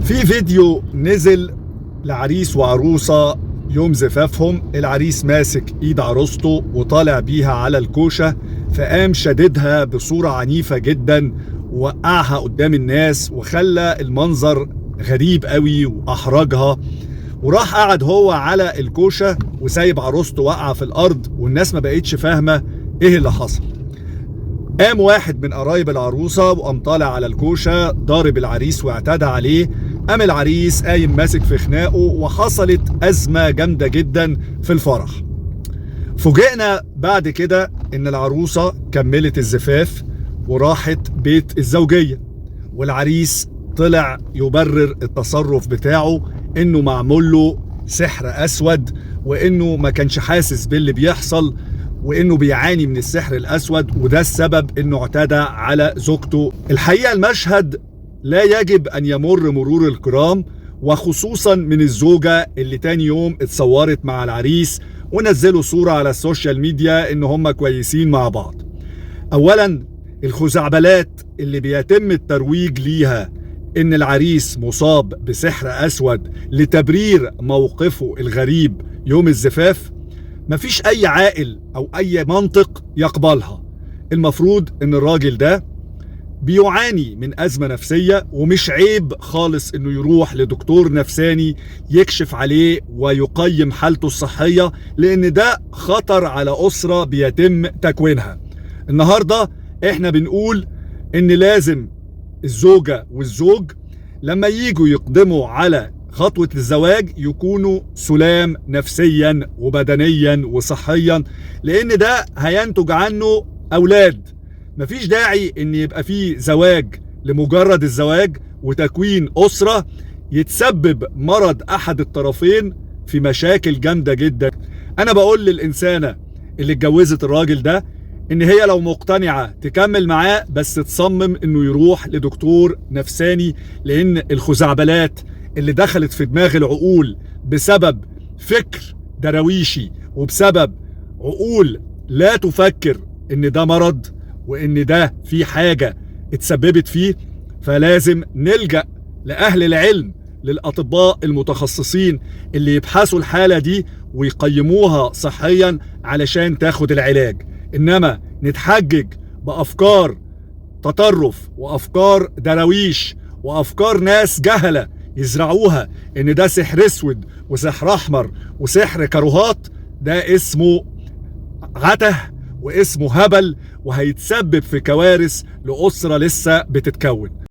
في فيديو نزل لعريس وعروسة يوم زفافهم. العريس ماسك ايد عروسته وطالع بيها على الكوشة، فقام شددها بصورة عنيفة جدا ووقعها قدام الناس وخلى المنظر غريب قوي واحرجها، وراح قعد هو على الكوشة وسايب عروسته واقعة في الارض والناس ما بقتش فاهمة ايه اللي حصل. قام واحد من قرايب العروسة وقام طالع على الكوشة ضارب العريس واعتدى عليه. قام العريس قايم ماسك في خناقه وحصلت أزمة جامدة جدا في الفرح. فوجئنا بعد كده ان العروسة كملت الزفاف وراحت بيت الزوجية، والعريس طلع يبرر التصرف بتاعه انه معمول له سحر اسود، وانه ما كانش حاسس باللي بيحصل، وانه بيعاني من السحر الاسود وده السبب انه اعتدى على زوجته. الحقيقة المشهد لا يجب ان يمر مرور الكرام، وخصوصا من الزوجة اللي تاني يوم اتصورت مع العريس ونزلوا صورة على السوشيال ميديا ان هم كويسين مع بعض. اولا الخزعبلات اللي بيتم الترويج ليها ان العريس مصاب بسحر اسود لتبرير موقفه الغريب يوم الزفاف، مفيش اي عاقل او اي منطق يقبلها. المفروض ان الراجل ده بيعاني من أزمة نفسية، ومش عيب خالص انه يروح لدكتور نفساني يكشف عليه ويقيم حالته الصحية، لان ده خطر على أسرة بيتم تكوينها. النهاردة احنا بنقول ان لازم الزوجة والزوج لما ييجوا يقدموا على خطوة الزواج يكونوا سلام نفسيا وبدنيا وصحيا، لان ده هينتج عنه أولاد. مفيش داعي ان يبقى فيه زواج لمجرد الزواج وتكوين أسرة يتسبب مرض احد الطرفين في مشاكل جامدة جدا. انا بقول للإنسانة اللي اتجوزت الراجل ده ان هي لو مقتنعة تكمل معاه، بس تصمم انه يروح لدكتور نفساني، لان الخزعبلات اللي دخلت في دماغ العقول بسبب فكر درويشي وبسبب عقول لا تفكر ان ده مرض وان ده في حاجة اتسببت فيه، فلازم نلجأ لأهل العلم، للأطباء المتخصصين اللي يبحثوا الحالة دي ويقيموها صحيا علشان تاخد العلاج. انما نتحجج بأفكار تطرف وأفكار درويش وأفكار ناس جهلة يزرعوها ان ده سحر اسود وسحر احمر وسحر كروهات، ده اسمه عته واسمه هبل، وهيتسبب في كوارث لأسرة لسه بتتكون.